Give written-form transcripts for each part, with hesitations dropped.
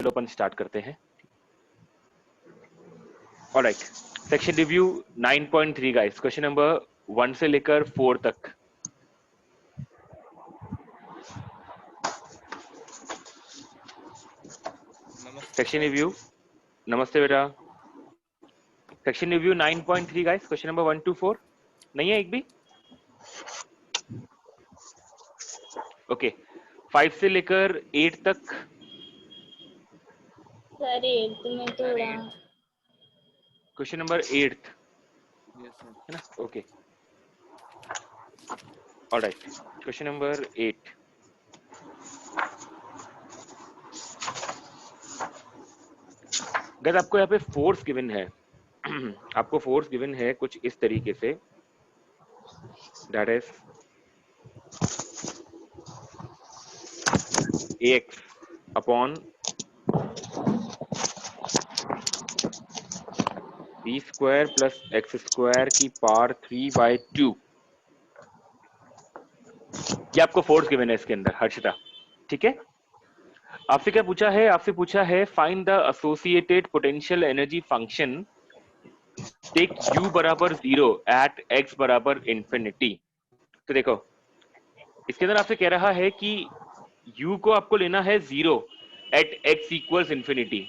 चलो अपन स्टार्ट करते हैं। Alright, section review 9.3 guys, question number 1 से लेकर 4 तक। सेक्शन रिव्यू, नमस्ते बेटा। Section review 9.3 guys, question number 1 to 4 नहीं है एक भी? ओके, 5 से लेकर 8 तक। सर 8 में थोड़ा क्वेश्चन नंबर 8 है ना? Okay, alright, question number 8। Guys आपको यहाँ पे फोर्स गिवन है आपको फोर्स गिवन है कुछ इस तरीके से, that is ax upon b square plus X square की पावर 3/2। ये आपको फोर्स गिवन है इसके अंदर हर्षिता, ठीक है। आपसे क्या पूछा है? आपसे पूछा है find the associated potential energy function take u बराबर 0 एट x बराबर इंफिनिटी। तो देखो इसके अंदर आपसे कह रहा है कि u को आपको लेना है 0 एट x इक्वल्स इंफिनिटी।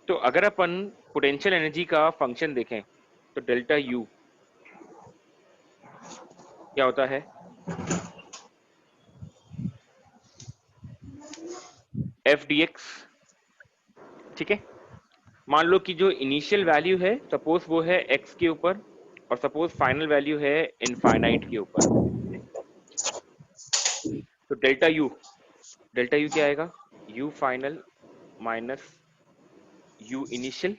तो अगर अपन पोटेंशियल एनर्जी का फंक्शन देखें तो डेल्टा u क्या होता है? f dx, ठीक है। मान लो कि जो इनिशियल वैल्यू है सपोज वो है x के ऊपर और सपोज फाइनल वैल्यू है इनफाइनाइट के ऊपर। तो डेल्टा यू क्या आएगा? u final minus u initial.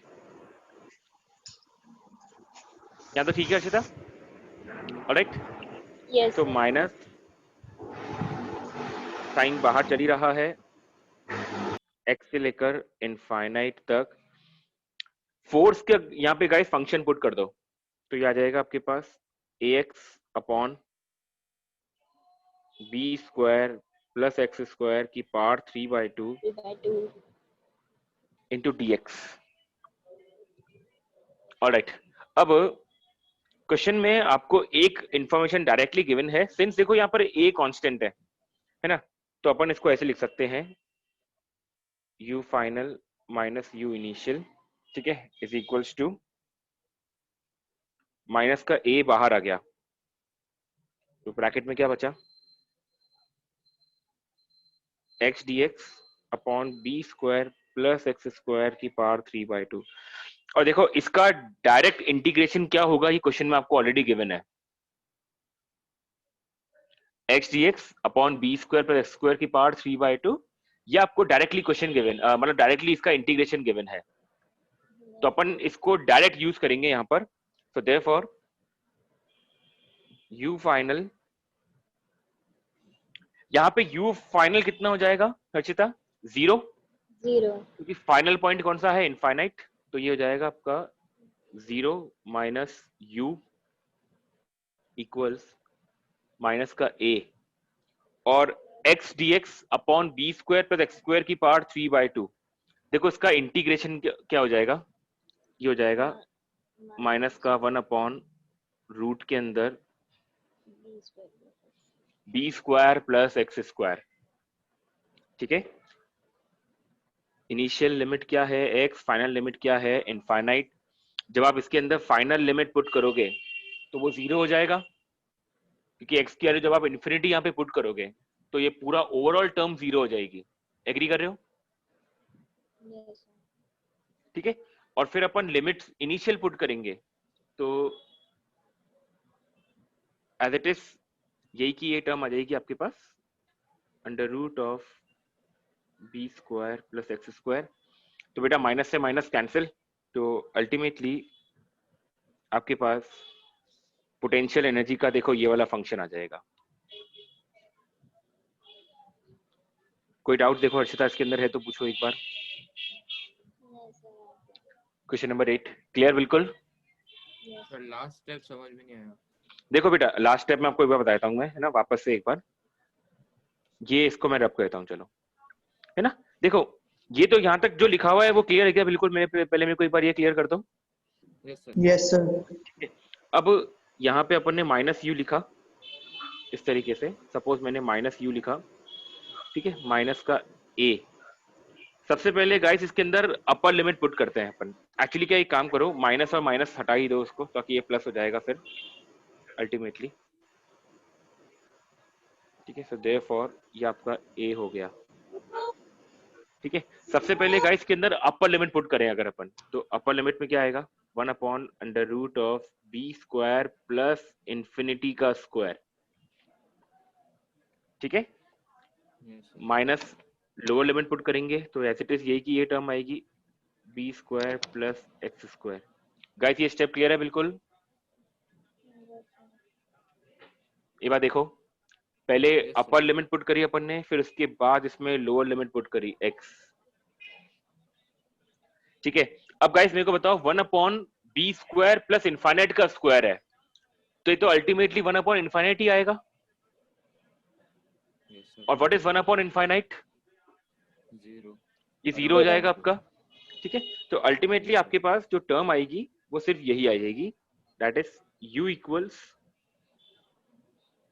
यहाँ तो ठीक है अर्षिता, ऑलराइट। यस तो सर। माइनस साइन बाहर चली रहा है x से लेकर इनफाइनाइट तक। फोर्स के यहाँ पे गाइस फंक्शन पुट कर दो तो ये आ जाएगा आपके पास ax upon B square plus X square की पावर 3/2 इंटू dx। ऑलराइट, अब क्वेश्चन में आपको एक इंफॉर्मेशन डायरेक्टली गिवन है। सिंस देखो यहाँ पर a कांस्टेंट है ना, तो अपन इसको ऐसे लिख सकते हैं u final minus u initial, ठीक है, इज इक्वल्स टू माइनस का a बाहर आ गया तो ब्रैकेट में क्या बचा? x dx upon B square plus X square की पावर 3/2। और देखो इसका डायरेक्ट इंटीग्रेशन क्या होगा ये क्वेश्चन में आपको ऑलरेडी गिवन है। x dx upon B square plus X square की पावर 3/2, ये आपको डायरेक्टली क्वेश्चन गिवन, मतलब डायरेक्टली इसका इंटीग्रेशन गिवन है। तो अपन इसको डायरेक्ट यूज करेंगे यहाँ पर। सो देयरफॉर u फाइनल, यहाँ पे u फाइनल कितना हो जाएगा हर्षिता? 0, 0 क्योंकि फाइनल पॉइंट कौन सा है? इनफाइनाइट। तो ये हो जाएगा आपका 0 माइनस u इक्वल्स माइनस का a और x dx upon B square plus X square की पावर 3/2। देखो इसका इंटीग्रेशन क्या हो जाएगा? ये हो जाएगा माइनस का 1 अपॉन रूट के अंदर B square plus X square, ठीक है। इनिशियल लिमिट क्या है x, फाइनल लिमिट क्या है इनफाइनाइट। जब आप इसके अंदर फाइनल लिमिट पुट करोगे तो वो 0 हो जाएगा, क्योंकि x की वैल्यू जब आप इन्फिनिटी यहाँ पे पुट करोगे तो ये पूरा ओवरऑल टर्म 0 हो जाएगी। एग्री कर रहे हो? ठीक है। और फिर अपन लिमिट्स इनिशियल पुट करेंगे तो एज इट इज यही की ये टर्म आ जाएगी आपके पास under root of B square plus X square. तो बेटा माइनस से माइनस कैंसिल, तो अल्टीमेटली आपके पास पोटेंशियल एनर्जी का देखो ये वाला फंक्शन आ जाएगा। कोई डाउट देखो हर्षिता इसके अंदर है तो पूछो एक बार। Question number 8 clear? बिल्कुल। सर लास्ट स्टेप समझ में नहीं आया। देखो बेटा लास्ट स्टेप में आपको एक बार बताता हूँ मैं, है ना, वापस से एक बार ये इसको मैं रब करता हूँ, चलो, है ना। देखो ये तो यहाँ तक जो लिखा हुआ है वो क्लियर है क्या? बिल्कुल, पहले मेरे को एक बार ये क्लियर कर दो। Yes sir. Yes sir. अब यहाँ पे अपन ने माइनस यू लिखा इस तरीके से, सपोज मैंने माइनस यू लिखा, ठीक है, माइनस का ए। सबसे पहले गाइस इसके अंदर अपर लिमिट पुट करते हैं अपन। एक्चुअली क्या, एक काम करो, माइनस और माइनस हटा ही दो उसको, ताकि ये प्लस हो जाएगा फिर अल्टीमेटली, ठीक है। सो देयरफॉर ये आपका ए हो गया, ठीक है। सबसे पहले गाइस के अंदर अपर लिमिट पुट करें अगर अपन, तो अपर लिमिट में क्या आएगा, 1/√ऑफ बी स्क्वायर प्लस इंफिनिटी का स्क्वायर, ठीक है। Yes sir. Minus lower limit put करेंगे तो एज इट इज यही की ये टर्म आएगी, B square plus X square. Guys ये स्टेप क्लियर है बिल्कुल? ये बात देखो, पहले Yes, sir. Upper limit put करी अपन ने, फिर उसके बाद इसमें लोअर लिमिट पुट करी x, ठीक है। अब गाइस मेरे को बताओ, 1/b स्क्वायर प्लस इनफाइनाइट का स्क्वायर है, तो ये तो अल्टीमेटली 1/इनफाइनाइट ही आएगा। Yes, sir. और व्हाट इज 1/इनफाइनाइट? 0. ये 0 हो जाएगा आपका, ठीक है। तो अल्टीमेटली आपके पास जो टर्म आएगी वो सिर्फ यही आ जाएगी, दैट इज u इक्वल्स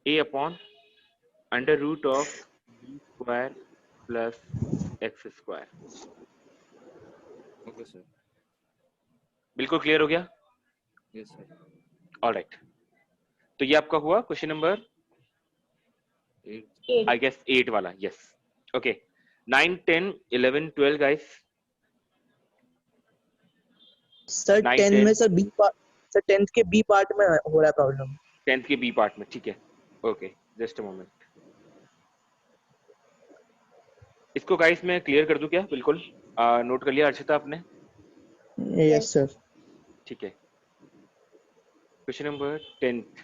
a/√ऑफ b square plus X square. Okay, sir. बिल्कुल क्लियर हो गया? Yes, sir. ऑलराइट, तो ये आपका हुआ क्वेश्चन नंबर 8. 8 आई गेस 8 वाला, यस। Okay, 9 10 11 12 guys. सर 9 10 में 10 sir B part, sir 10th के बी पार्ट में हो रहा है प्रॉब्लम। 10th के बी पार्ट में, ठीक है। ओके, जस्ट अ मोमेंट, इसको गाइस मैं क्लियर कर दूं क्या? बिल्कुल, नोट कर लिया अर्चिता आपने? Yes sir. ठीक है। क्वेश्चन नंबर 10th,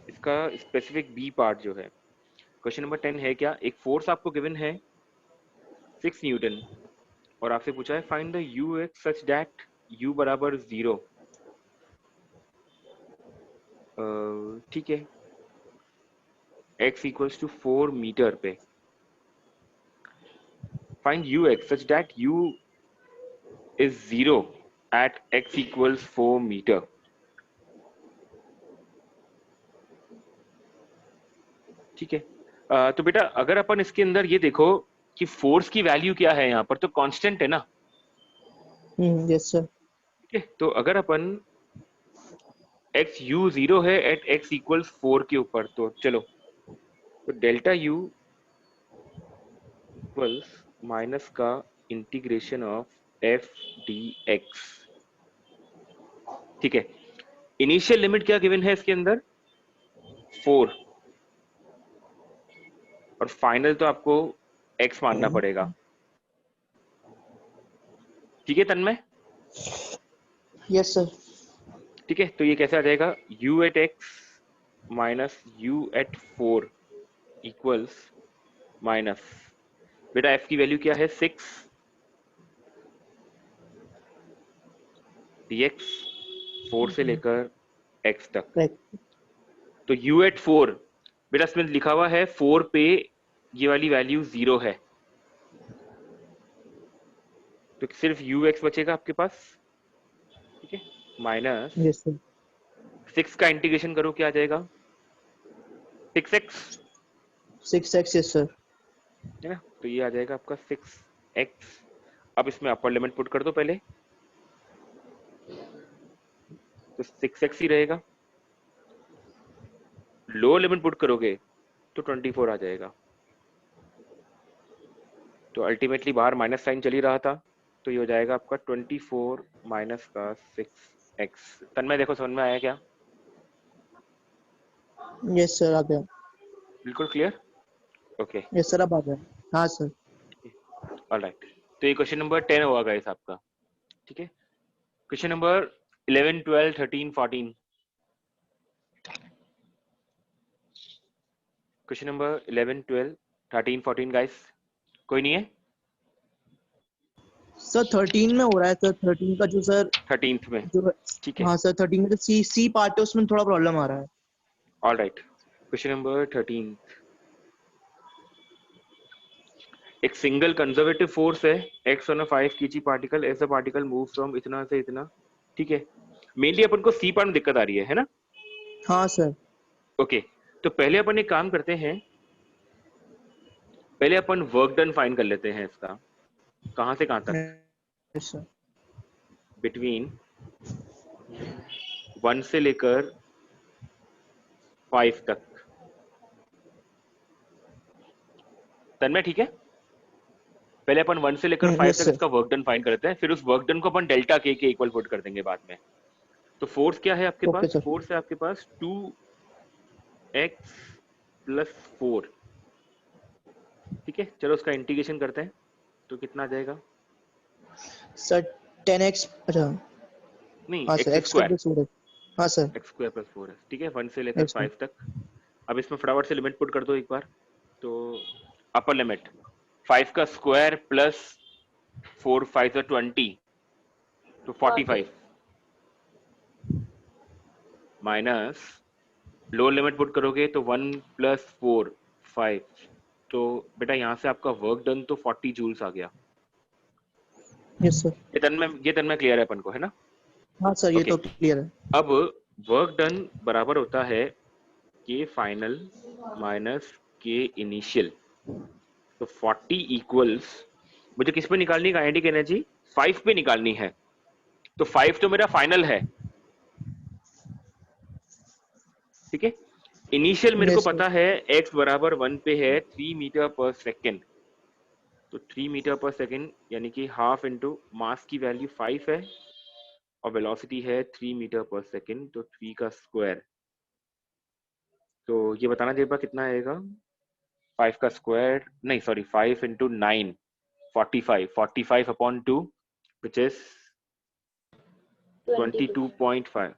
इसका स्पेसिफिक बी पार्ट जो है, क्वेश्चन नंबर 10 है क्या, एक फोर्स आपको गिवन है 6 न्यूटन, और आपसे पूछा है find the U X such that u बराबर 0, ठीक है, x इक्वल्स टू 4 मीटर पे। Find U X such that u is 0 at x equals 4 meter. ठीक है, तो बेटा अगर अपन इसके अंदर ये देखो कि फोर्स की वैल्यू क्या है यहाँ पर, तो कांस्टेंट है ना, यस सर। ठीक है। तो अगर अपन x u 0 है एट x इक्वल्स 4 के ऊपर, तो चलो, तो डेल्टा u इक्वल्स माइनस का इंटीग्रेशन ऑफ f dx, ठीक है। इनिशियल लिमिट क्या गिवन है इसके अंदर, 4, और फाइनल तो आपको x मानना पड़ेगा, ठीक है तन्मय? Yes sir. ठीक है, तो ये कैसे आ जाएगा, u at x minus u at 4 equals minus, बेटा f की वैल्यू क्या है, 6 dx, 4 से लेकर x तक। तो u एट 4, बेटा इसमें लिखा हुआ है 4 पे ये वाली वैल्यू 0 है, तो सिर्फ ux बचेगा आपके पास, ठीक है, माइनस यस सर। 6 का इंटीग्रेशन करो, क्या आ जाएगा, 6x, 6x यस सर। है ना, तो ये आ जाएगा आपका 6x। अब इसमें अपर लिमिट पुट कर दो पहले, तो 6x ही रहेगा, लोअर लिमिट पुट करोगे तो 24 आ जाएगा, तो अल्टीमेटली बाहर माइनस साइन चल ही रहा था, तो ये हो जाएगा आपका 24 माइनस का 6x। तन्मय देखो समझ में आया क्या? यस सर, आ गया। बिल्कुल क्लियर, ओके, यस सर, अब आ गया। हाँ सर। ऑलराइट, तो ये क्वेश्चन नंबर 10 होगा गाइस आपका, ठीक है। Question number 11 12 13 14, question number 11 12 13 14 guys, कोई नहीं है? सर 13 में हो रहा है सर, 13 का जो सर 13th में, जो, ठीक है, हाँ सर 13 में जो सी पार्ट है उसमें थोड़ा प्रॉब्लम आ रहा है। ऑलराइट। क्वेश्चन नंबर 13, एक सिंगल कंजर्वेटिव फोर्स है x on a 5 kg particle as a particle move from इतना से इतना, ठीक है। मेनली अपन को सी पार्ट में दिक्कत आ रही है ना? हाँ सर। ओके, तो पहले अपन एक काम करते हैं, पहले अपन वर्क डन फाइंड कर लेते हैं इसका, कहां से कहां तक, यस सर। बिटवीन 1 से लेकर 5 तक। तन्मय ठीक है, पहले अपन 1 से लेकर 5 यस तक सर। इसका वर्क डन फाइंड करते हैं, फिर उस वर्क डन को अपन डेल्टा के इक्वल पुट कर देंगे बाद में। तो फोर्स क्या है आपके ओके पास? सर। फोर्स है आपके पास 2x + 4, ठीक है। चलो उसका इंटीग्रेशन करते हैं, तो कितना आ जाएगा? सर 10x, अच्छा नहीं, हाँ सर, x x का स्क्वायर, प्लस 4 है। हाँ सर, x स्क्वायर + 4 है, ठीक है, 1 से लेकर x में। 5 तक। अब इसमें फटाफट से लिमिट पुट कर दो एक बार, तो अपर लिमिट 5 का स्क्वायर प्लस 4 5 20, तो 45 माइनस लोअर लिमिट पुट करोगे तो 1 + 4 5, तो बेटा यहाँ से आपका वर्क डन तो 40 जूल्स आ गया। Yes sir. ये तन में क्लियर है अपन को, है ना? हाँ सर, ये ओके, तो क्लियर है। अब वर्क डन बराबर होता है के फाइनल माइनस के इनिशियल, तो 40 इक्वल्स, मुझे किस पे निकालनी है काइनेटिक एनर्जी? 5 पे निकालनी है, तो 5 तो मेरा फाइनल है, ठीक है। इनिशियल मेरे को यस सर। पता है x बराबर 1 पे है 3 मीटर पर सेकेंड, तो 3 मीटर पर सेकेंड यानी कि हाफ इंटू मास की वैल्यू 5 है और वेलोसिटी है 3 मीटर पर सेकेंड, तो 3 का स्क्वायर, तो ये बताना जेबा कितना आएगा? 5 का स्क्वायर नहीं sorry 5 into 9 45 upon 2 which is 22. 22.5।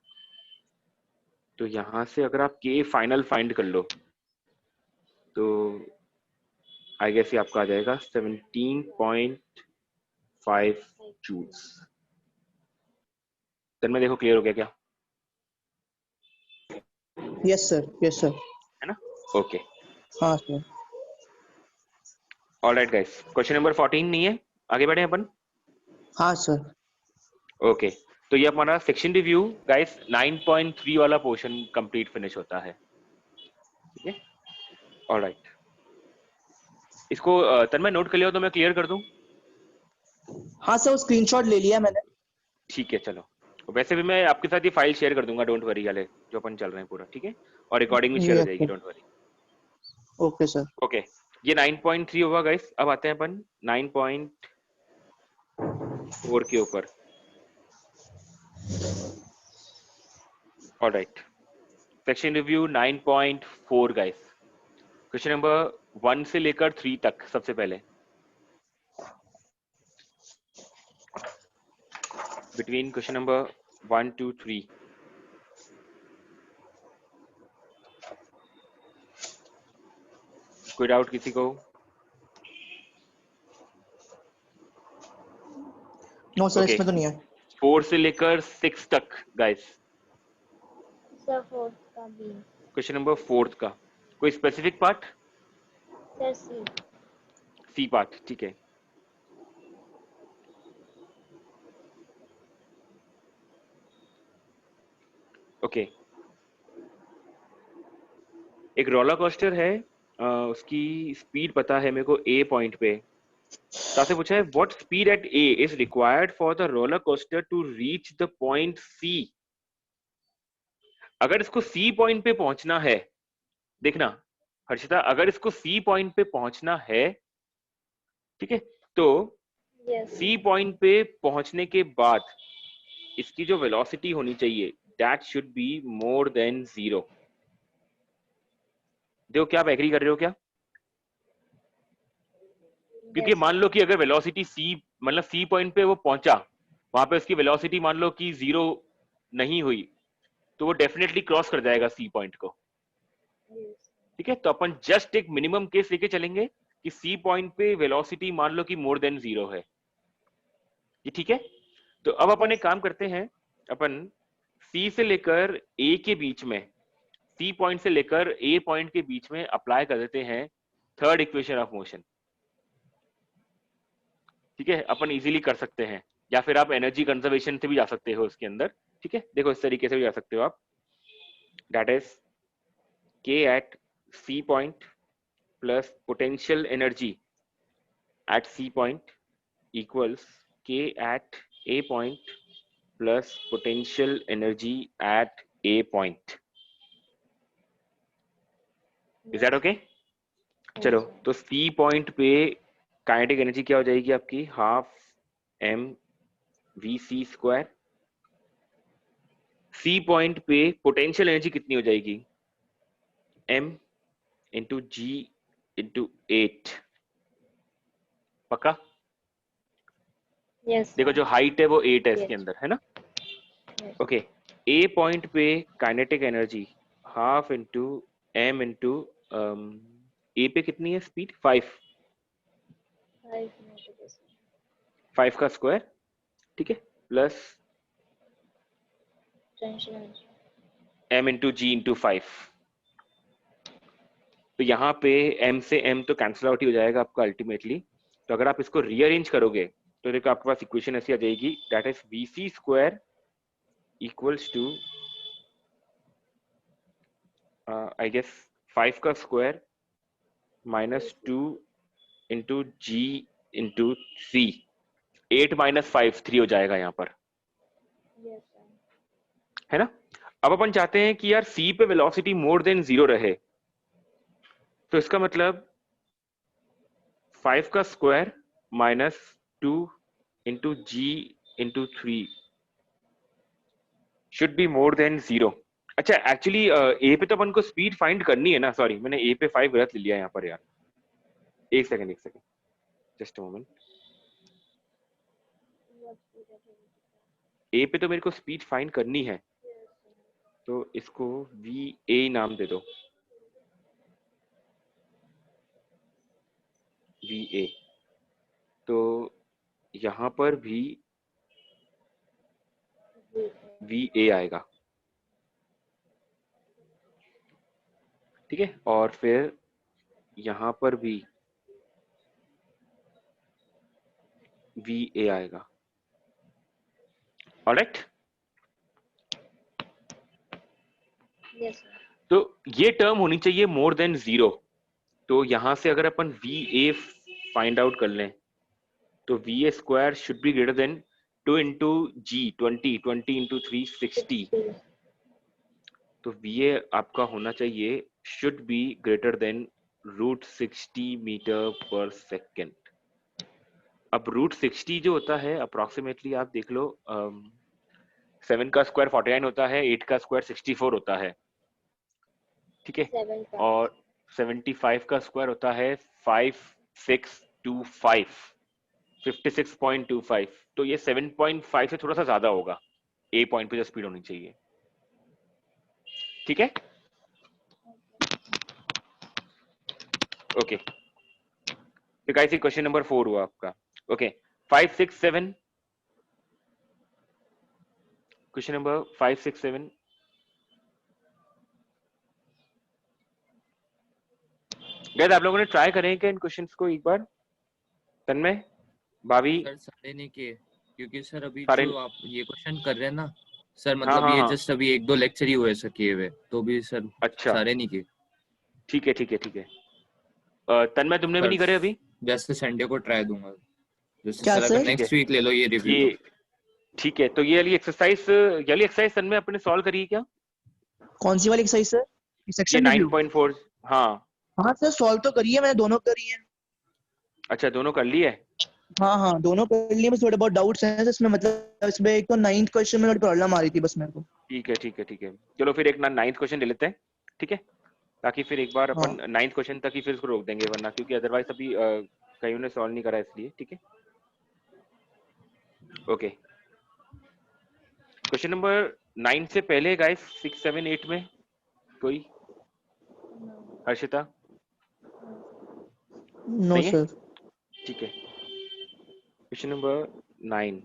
तो यहाँ से अगर आप के फाइनल फाइंड कर लो तो आई गेस ये आपका आ जाएगा 17.5 जूल्स। then में देखो क्लियर हो गया क्या, यस सर, यस सर। है ना? ओके, हाँ sir. Alright guys, question number 14 नहीं है, आगे बढ़े अपन। हाँ सर। ओके, तो ये हमारा सेक्शन रिव्यू गाइस 9.3 वाला पोर्शन कंप्लीट फिनिश होता है, ठीक है। ऑलराइट, इसको तन्मय नोट कर लिया हो तो मैं क्लियर कर दूं? हाँ सर, वो स्क्रीनशॉट ले लिया मैंने। ठीक है, चलो, वैसे भी मैं आपके साथ ये फाइल शेयर कर दूंगा, डोंट वरी वाले जो अपन चल रहे हैं पूरा, ठीक है, और रिकॉर्डिंग भी शेयर हो यस जाएगी, sir. Don't worry. Okay sir. Okay, ये 9.3 होगा गाइस। अब आते हैं अपन 9.4 के ऊपर। Alright, section review 9.4 guys, question number 1 से लेकर 3 तक। सबसे पहले बिटवीन क्वेश्चन नंबर 1 to 3, कोई डाउट किसी को? नो सर, ओके, इसमें तो नहीं है। 4 से लेकर 6 तक गाइस, सर 4 का B. क्वेश्चन नंबर 4 का कोई specific part? Sir C. C part, ठीक है। ओके, एक रोलर कोस्टर है, उसकी स्पीड पता है मेरे को ए पॉइंट पे, तो आपसे पूछा है what speed at A is required for the roller coaster to reach the point C. अगर इसको सी पॉइंट पे पहुंचना है, देखना हर्षिता, अगर इसको सी पॉइंट पे पहुंचना है, ठीक है, तो Yes. सी पॉइंट पे पहुंचने के बाद इसकी जो वेलोसिटी होनी चाहिए that should be more than 0। देखो क्या आप एग्री कर रहे हो क्या? क्योंकि Yes. मान लो कि अगर वेलोसिटी सी मतलब सी पॉइंट पे वो पहुंचा, वहां पे उसकी वेलोसिटी मान लो कि 0 नहीं हुई, तो वो डेफिनेटली क्रॉस कर जाएगा सी पॉइंट को, Yes. ठीक है। तो अपन जस्ट एक मिनिमम केस लेके चलेंगे कि सी पॉइंट पे वेलोसिटी मान लो कि मोर देन 0 है, ये ठीक है। तो अब अपन एक Yes. काम करते हैं, अपन सी से लेकर ए के बीच में, सी पॉइंट से लेकर ए पॉइंट के बीच में अप्लाई कर देते हैं थर्ड इक्वेशन ऑफ मोशन। ठीक है, अपन इजीली कर सकते हैं, या फिर आप एनर्जी कंजर्वेशन से भी जा सकते हो उसके अंदर। ठीक है, देखो इस तरीके से भी जा सकते हो आप, that is k at c point plus potential energy at c point equals k at a point plus potential energy at a point. Is that okay? चलो, तो C पॉइंट पे काइनेटिक एनर्जी क्या हो जाएगी आपकी, half m v c square. C point पे potential energy कितनी हो जाएगी, m इंटू g इंटू 8। पक्का? Yes. देखो जो हाइट है वो 8 है इसके Yes. अंदर, है ना? Yes. ओके, A पॉइंट पे kinetic energy half into m into A पे कितनी है स्पीड, 5 5 meters. 5 का स्क्वायर, ठीक है, plus Potential energy. m into G into 5। तो यहाँ पे m से m तो कैंसिल आउट ही हो जाएगा आपका अल्टीमेटली। तो अगर आप इसको रीअरेंज करोगे तो देखो आपके पास इक्वेशन ऐसी आ जाएगी, that is vc square equals to I guess 5 का square minus 2 into G into C. 8 माइनस 5 3 हो जाएगा यहाँ पर, Yes, sir. है ना? अब अपन चाहते हैं कि यार सी पे वेलोसिटी मोर देन 0 रहे, तो इसका मतलब 5 का square minus 2 into G into 3 should be more than 0। अच्छा, एक्चुअली ए पे तो अपन को स्पीड फाइंड करनी है ना, सॉरी मैंने ए पे 5 गलत ले लिया यहाँ पर यार, एक second just a moment. What would I do? ए पे तो मेरे को स्पीड फाइंड करनी है, Yes, sir. तो इसको वी ए नाम दे दो, वी ए। तो यहाँ पर भी वी ए आएगा, ठीक है, और फिर यहाँ पर भी वी ए आएगा। Alright, Yes, sir. तो ये टर्म होनी चाहिए मोर देन 0। तो यहाँ से अगर अपन वी ए फाइंड आउट कर लें तो V A square should be greater than 2 into G 20 into 3 60। तो वी ए आपका होना चाहिए should be greater than root 60 meter per second. अब रूट 60 जो होता है अप्रोक्सीमेटली आप देख लो, 7 का स्क्वायर 49 होता है, 8 का स्क्वायर 64 होता है, ठीक है, 7 का. और 75 का स्क्वायर होता है 5625 56.25। तो ये 7.5 से थोड़ा सा ज्यादा होगा ए पॉइंट पे जो स्पीड होनी चाहिए, ठीक है। ओके, तो गाइस ये क्वेश्चन नंबर 4 हुआ आपका। Okay, 5 6 7, question number 5 6 7। गाइस आप लोगों ने ट्राई करें क्या इन क्वेश्चंस को एक बार? तन्मय, भाभी, सर सारे नहीं किए, क्योंकि सर अभी सारे, जो आप ये क्वेश्चन कर रहे हैं ना सर, हाँ मतलब हाँ ये हाँ, जस्ट अभी 1-2 लेक्चर ही हुए सर किए हुए, तो भी सर अच्छा सारे नहीं किए ठीक है ठीक है ठीक है। तन्मय तुमने भी सर। नहीं करे अभी? जैसे संडे को ट्राई दूंगा, जैसे क्या सर सर? अगर नेक्स्ट वीक ले लो ये रिव्यू ये तो। ठीक है, तो ये वाली एक्सरसाइज तन्मय अपने सॉल्व करी है क्या? कौन सी वाली एक्सरसाइज सर? ये सेक्शन रिव्यू? 9.4, हाँ हाँ सर, सॉल्व तो करी है मैंने, दोनों करी है। अच्छा, दोनों कर ली है। हाँ हाँ, दोनों कर लिए, बस थोड़े बहुत डाउट्स हैं इसमें, मतलब इसमें एक तो 9th क्वेश्चन में थोड़ी प्रॉब्लम आ रही थी बस मेरे को। ठीक है ठीक है ठीक है, चलो फिर एक 9th क्वेश्चन ले लेते हैं, ठीक है, ताकि फिर एक बार हाँ अपन 9th क्वेश्चन तक ही फिर उसको रोक देंगे, वरना क्योंकि अदरवाइज अभी कईयों ने सॉल्व नहीं करा इसलिए, ठीक है। ओके, क्वेश्चन नंबर 9 से पहले गाइस 6 7 8 में कोई? No. हर्षिता? नो नहीं है? सर। ठीक है, क्वेश्चन नंबर 9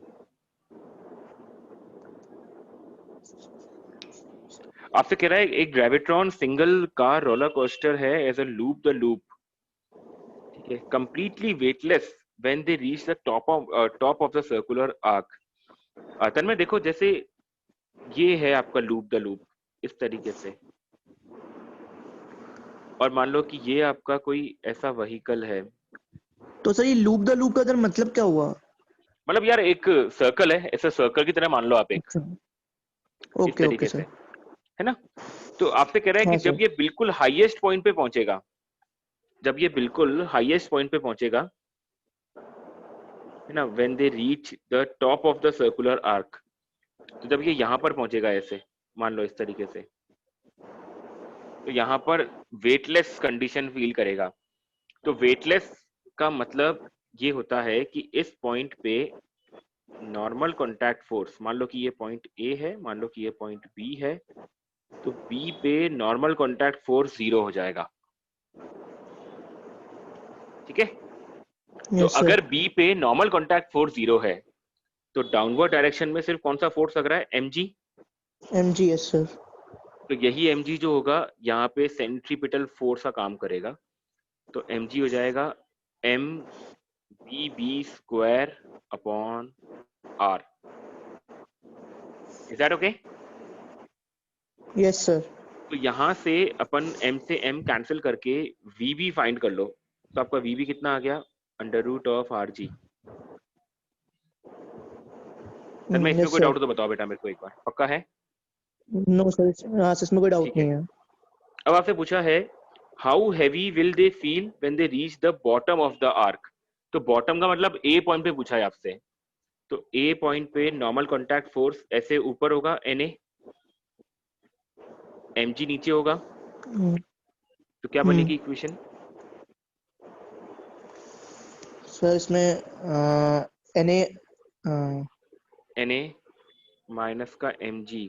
आपसे कह रहा है एक gravitron single car roller coaster है as a loop the loop, ठीक है, completely weightless when they reach the top of the circular arc. Tanmay देखो, जैसे ये है आपका लूप द लूप इस तरीके से, और मान लो कि ये आपका कोई ऐसा व्हीकल है, तो सर ये लूप द लूप का अदर मतलब क्या हुआ? मतलब यार एक सर्कल है, ऐसा सर्कल की तरह मान लो आप, एक अच्छा, इस ओके तरीके ओके से, सर। है ना? तो आपसे कह रहा है हाँ कि जब सर। ये बिल्कुल हाईएस्ट पॉइंट पे पहुंचेगा, जब ये बिल्कुल हाईएस्ट पॉइंट पे पहुंचेगा, है ना, when they reach the top of the circular arc, तो जब ये यहाँ पर पहुंचेगा ऐसे, मान लो इस तरीके से, तो यहाँ पर वेटलेस कंडीशन फील करेगा। तो वेटलेस का मतलब ये होता है कि इस पॉइंट पे नॉर्मल कॉन्टैक्ट फोर्स, मान लो कि ये पॉइंट ए है, मान लो कि ये पॉइंट बी है, तो बी पे नॉर्मल कॉन्टैक्ट फोर्स 0 हो जाएगा। ठीक है? तो यस सर। अगर बी पे नॉर्मल कॉन्टैक्ट फोर्स 0 है, तो डाउनवर्ड डायरेक्शन में सिर्फ कौन सा फोर्स लग रहा है? mg। mg, yes sir. तो यही mg जो होगा यहाँ पे सेंट्रीपिटल फोर्स का काम करेगा। तो mg हो जाएगा m vb square upon r। Is that okay? Yes sir. तो यहाँ से अपन m से m कैंसिल करके vb फाइंड कर लो, तो आपका vb कितना आ गया? Under root of rg। Sir मैं इसमें यस कोई सर। डाउट तो बताओ बेटा मेरे को एक बार, पक्का है? नो सर, हाँ सर, इसमें कोई डाउट ठीक है। नहीं है। अब आपसे पूछा है how heavy will they feel when they reach the bottom of the arc. तो बॉटम का मतलब ए पॉइंट पे पूछा है आपसे, तो ए पॉइंट पे नॉर्मल कॉन्टैक्ट फोर्स ऐसे ऊपर होगा Na, mg नीचे होगा, तो क्या बनेगी इक्वेशन? सर इसमें Na, Na माइनस का mg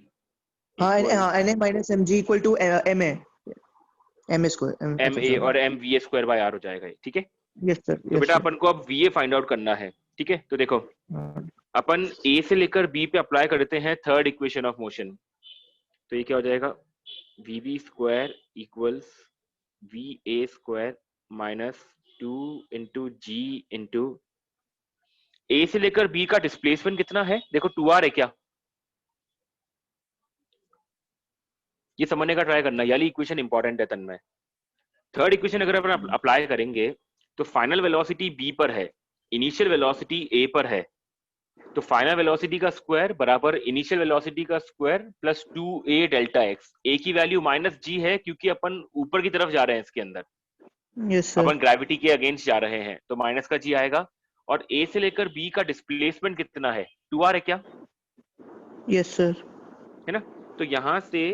हाँ equal Na minus mg equal to ma square. ma और mva स्क्वायर बाय r हो जाएगा ये, ठीक है? यस सर, तो यस बेटा सर। अपन को अब va फाइंड आउट करना है, ठीक है? तो देखो अपन a से लेकर b पे अप्लाई करते हैं थर्ड इक्वेशन ऑफ मोशन, तो ये क्या हो जाएगा? vb square equals va square minus 2 into G into A से लेकर बी का डिस्प्लेसमेंट कितना है? देखो 2r है क्या? ये समझने का ट्राई करना, यानी इक्वेशन इंपॉर्टेंट है तन्मय। थर्ड इक्वेशन अगर अपन अप्लाई करेंगे तो फाइनल वेलोसिटी बी पर है, इनिशियल वेलोसिटी ए पर है, तो फाइनल वेलोसिटी का स्क्वायर बराबर इनिशियल वेलोसिटी का square plus 2a delta X. A की वैल्यू माइनस जी है क्योंकि अपन ऊपर की तरफ जा रहे हैं इसके अंदर, यस सर। अपन ग्रेविटी के अगेंस्ट जा रहे हैं, तो माइनस का जी आएगा। और ए से लेकर बी का डिस्प्लेसमेंट कितना है? 2r है क्या? Yes sir. है ना? तो यहाँ से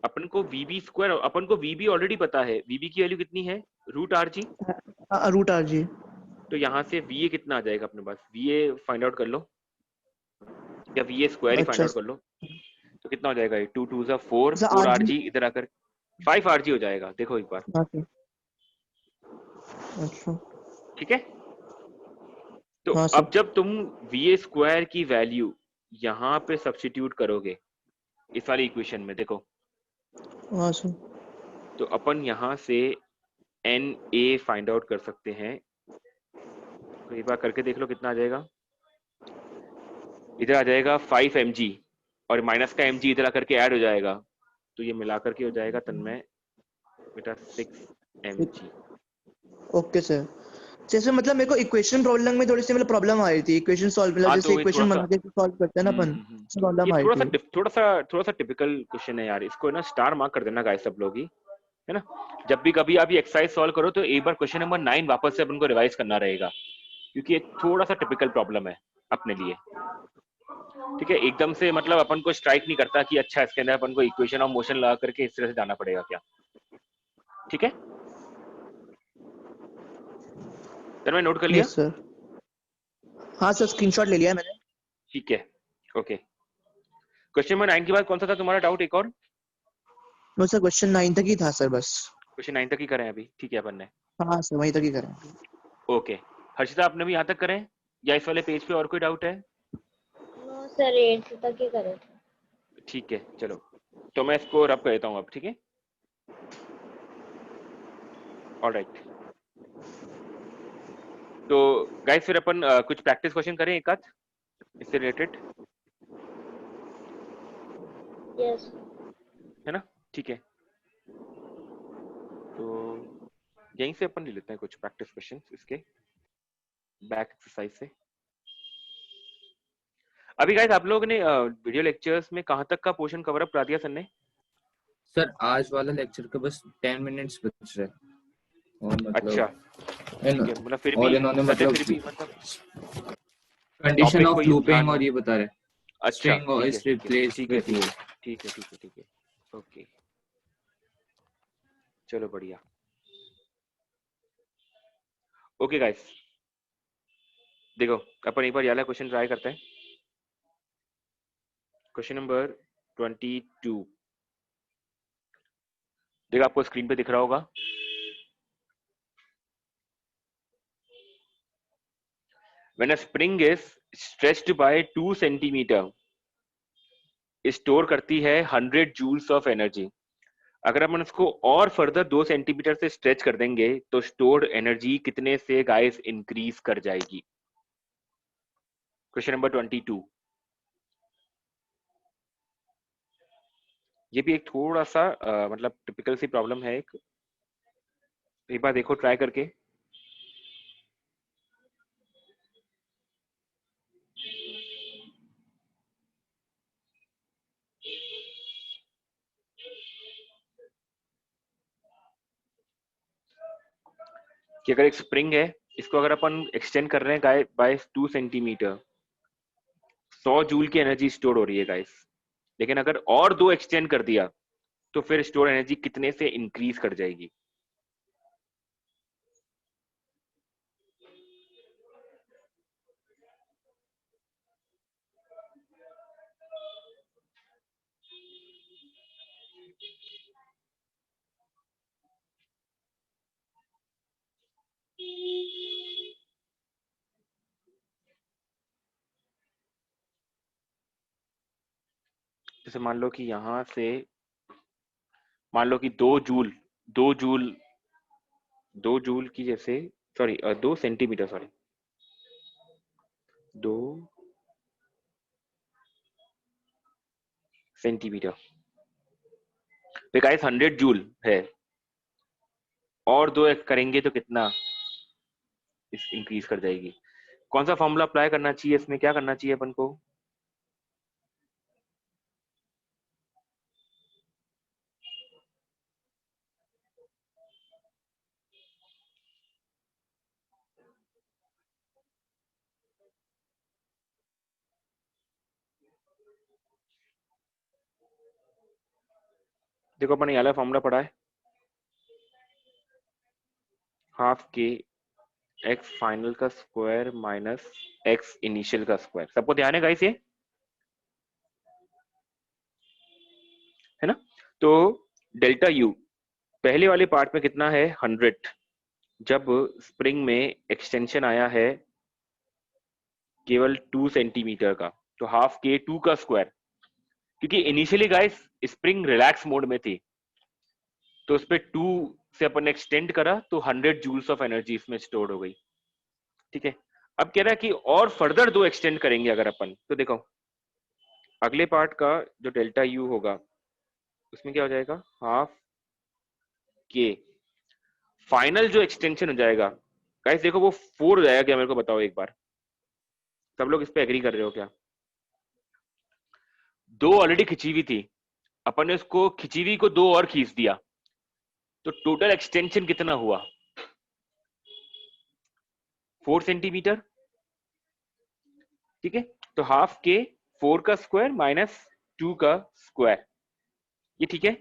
अपन को vb स्क्वायर, अपन को vb ऑलरेडी पता है, vb की वैल्यू कितनी है? Root rg। Root R G. तो यहाँ से va कितना आ जाएगा अपने पास? va फाइंड आउट कर लो, या va स्क्वायर ही फाइंड अच्छा आउट कर लो, तो कितना हो जाएगा? ये 2 2 4, सर, 4 आर जी। rg इधर आकर 5 rg हो जाएगा। देखो एक बार, हाँ सर। अच्छा। ठीक है? तो हाँ अब सर। जब तुम va स्क्वायर की वैल्यू यहाँ पे सब्स्टिट्यूट करोगे इस वाली इक्वेशन में, देखो हाँ सर। तो अपन यहाँ से Na फाइंड आउट कर सकते हैं। तो एक बार करके देख लो कितना आ जाएगा। इधर आ जाएगा 5 mg और माइनस का mg इधर आकर के ऐड हो जाएगा, तो ये मिला करके हो जाएगा तन्मय बेटा 6 mg। Okay sir. जैसे मतलब मेरे को इक्वेशन प्रॉब्लम में थोड़ी सी मतलब प्रॉब्लम आ रही थी, इक्वेशन सॉल्व मतलब हाँ, जैसे तो ये इक्वेशन थोड़ा सा बना के सॉल्व करते हैं ना अपन, ये प्रॉब्लम आ रही थी। थोड़ा सा टिपिकल क्वेश्चन है यार, इसको ना स्टार मार्क कर देना गाइस सब लोग ही, है ना? जब भी कभी आप ये एक्सरसाइज सॉल्व करो तो एक बार क्वेश्चन नंबर 9 वापस से अपन को रिवाइज करना रहेगा, क्योंकि ये थोड़ा सा टिपिकल प्रॉब्लम है अपने लिए, ठीक है? एकदम से मतलब अपन को स्ट्राइक नहीं करता कि अच्छा इसके अंदर अपन को इक्वेशन ऑफ मोशन लगा करके इस तरह से जाना पड़ेगा क्या, ठीक है? सर मैं नोट कर लिया? Yes sir. हाँ सर, स्क्रीनशॉट ले लिया है मैंने। ठीक है, ओके। क्वेश्चन नंबर 9 के बाद कौन सा था तुम्हारा डाउट? एक और नो सर, क्वेश्चन 9 तक ही था सर बस। क्वेश्चन 9 तक ही करें अभी, ठीक है अपन ने? हाँ सर, वहीं तक ही करें। ओके, हर्षिता आपने भी यहाँ तक करें या इस वाले पेज पे और कोई डाउट है? नो सर, 8 तक ही करे थे। ठीक है, चलो तो मैं इसको रब कर देता हूँ अब, ठीक है? ऑलराइट, तो गाइस फिर अपन कुछ प्रैक्टिस क्वेश्चन करें एक आध इससे रिलेटेड, यस है ना? ठीक है, तो यहीं से अपन ले लेते हैं कुछ प्रैक्टिस क्वेश्चंस इसके बैक एक्सरसाइज से। अभी गाइस आप लोगों ने वीडियो लेक्चर्स में कहाँ तक का पोर्शन कवर अप करा दिया सर ने? सर आज वाला लेक्चर का बस 10 मिनट्स बच रहे हैं और अच्छा मतलब ठीक है, मतलब फिर और भी इन्होंने सर ने मतलब फिर भी मतलब कंडीशन टॉपिक ऑफ को ही लूपिंग ध्यान, और ये बता रहे अच्छा स्ट्रिंग और इज रिप्लेस्ड ठीक है विद ठीक लूप। है ठीक है ठीक है ठीक है, ओके चलो बढ़िया। ओके गाइस देखो अपन एक बार ये वाला क्वेश्चन ट्राई करते हैं। क्वेश्चन नंबर 22 देखो आपको स्क्रीन पे दिख रहा होगा। When a spring is stretched by 2 centimetre store करती है 100 जूल्स ऑफ एनर्जी। अगर अपन इसको और फर्दर 2 सेंटीमीटर से स्ट्रेच कर देंगे तो स्टोर्ड एनर्जी कितने से गाइस इंक्रीज कर जाएगी? Question number 22। ये भी एक थोड़ा सा मतलब टिपिकल सी प्रॉब्लम है, एक बार देखो ट्राई करके। कि अगर एक स्प्रिंग है, इसको अगर अपन एक्सटेंड कर रहे हैं गाइस बाय 2 सेंटीमीटर, 100 जूल की एनर्जी स्टोर हो रही है गाइस, लेकिन अगर और 2 एक्सटेंड कर दिया तो फिर स्टोर एनर्जी कितने से इंक्रीज कर जाएगी? जैसे मान लो कि यहां से मान लो कि 2 जूल 2 जूल की जैसे सॉरी 2 सेंटीमीटर सॉरी 2 सेंटीमीटर पे गाइस 100 जूल है, और 2 करेंगे तो कितना इस इंक्रीज कर जाएगी? कौन सा फॉर्मूला अप्लाई करना चाहिए इसमें, क्या करना चाहिए अपन को? देखो अपन ये वाला फॉर्मूला पढ़ा है, हाफ के एक्स फाइनल का स्क्वायर माइनस एक्स इनिशियल का स्क्वायर। सबको ध्यान है गाइस ये, है ना? तो डेल्टा यू पहले वाले पार्ट में कितना है 100, जब स्प्रिंग में एक्सटेंशन आया है केवल 2 सेंटीमीटर का, तो हाफ के 2 का स्क्वायर, क्योंकि initially guys spring relax mode में थी तो उस पे 2 से अपन एक्सटेंड करा तो 100 जूल्स ऑफ एनर्जी इसमें स्टोर हो गई। ठीक है, अब कह रहा है कि और फर्दर 2 एक्सटेंड करेंगे अगर अपन, तो देखो अगले पार्ट का जो डेल्टा यू होगा उसमें क्या हो जाएगा, हाफ के फाइनल जो एक्सटेंशन हो जाएगा गाइस, देखो वो 4 हो जाएगा क्या? मेरे को बताओ एक बार, सब लोग इस पे एग्री कर रहे हो क्या? 2 ऑलरेडी खिंची हुई थी, अपन ने उसको खिंची हुई को 2 और खींच दिया, तो टोटल एक्सटेंशन कितना हुआ? 4 सेंटीमीटर। ठीक है, तो हाफ के 4 का स्क्वायर माइनस 2 का स्क्वायर, ये ठीक है।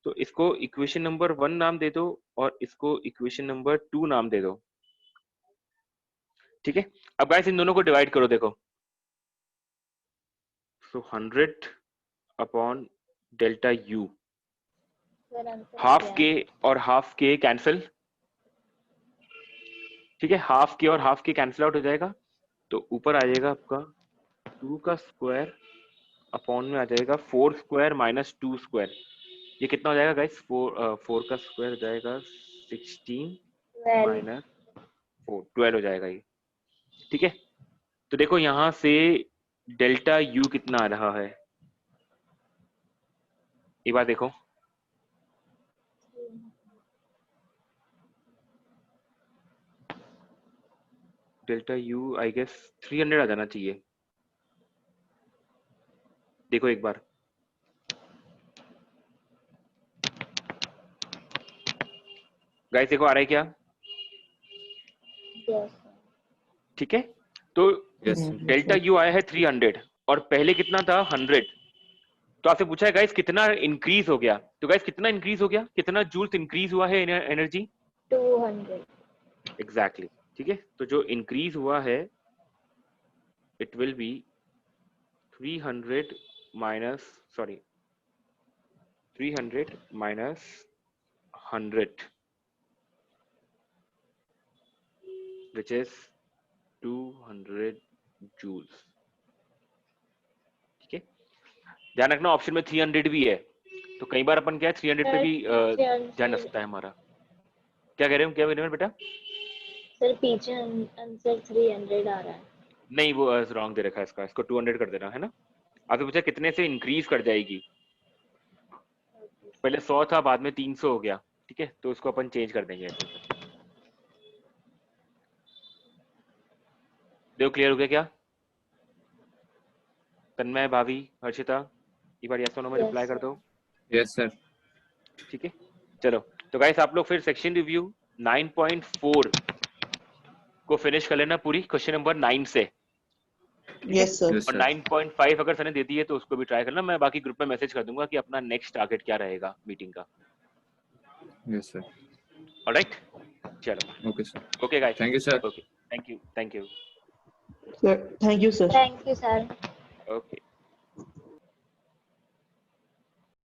तो इसको इक्वेशन नंबर 1 नाम दे दो और इसको इक्वेशन नंबर 2 नाम दे दो। ठीक है, अब गाइस इन दोनों को डिवाइड करो, देखो so 100 upon delta U, sir answer आ हाफ गया। के और हाफ के कैंसिल। ठीक है, हाफ के और हाफ के कैंसिल आउट हो जाएगा, तो ऊपर आ जाएगा आपका 2 का स्क्वायर अपॉन में आ जाएगा 4 स्क्वायर माइनस 2 स्क्वायर। ये कितना हो जाएगा गाइस? 4 का स्क्वायर हो जाएगा 16 12 माइनस 4 12 हो जाएगा ये। ठीक है, तो देखो यहाँ से डेल्टा यू कितना आ रहा है, एक बार देखो, डेल्टा यू आई गेस 300 आ जाना चाहिए, देखो एक बार, गाइस देखो आ रहा है क्या, Yes. ठीक है, तो यस डेल्टा यू आया है 300 और पहले कितना था 100, तो आपसे पूछा है गाइस कितना इंक्रीज हो गया, तो गाइस कितना इंक्रीज हो गया, कितना जूल्स इंक्रीज हुआ है एनर्जी, 200. एग्जैक्टली, ठीक है, तो जो इंक्रीज हुआ है it will be 300 minus 100 which is 200 joules, ठीक है, ध्यान रखना ऑप्शन में 300 भी है, तो कई बार अपन क्या है 300 पे भी ध्यान रख सकता है हमारा, क्या कह रहे हो बेटा, सर पीछे आंसर 300 आ रहा है. नहीं वो रॉन्ग दे रखा है इसका, इसको 200 कर देना है ना, आपने पूछा कितने से इंक्रीज कर जाएगी, पहले 100 था बाद में 300 हो गया, ठीक है, तो उसको अपन चेंज कर देंगे ऐसे। देखो क्लियर हो गया क्या, तन्मय, भाभी, हर्षिता, एक बार यस और नो में Yes, रिप्लाई कर sir. दो, यस सर ठीक है, चलो, तो गाइस आप लोग फिर सेक्शन रिव्यू 9.4 को फिनिश कर लेना पूरी, क्वेश्चन नंबर 9 से, यस सर। यस और सर 9.5 अगर सर ने दे दी है तो उसको भी ट्राई करना, मैं बाकी ग्रुप में मैसेज कर दूंगा कि अपना नेक्स्ट टारगेट क्या रहेगा मीटिंग का, यस सर ऑलराइट, चलो, okay sir okay guys, thank you sir okay, thank you, sir thank you sir. Thank you, sir. Okay.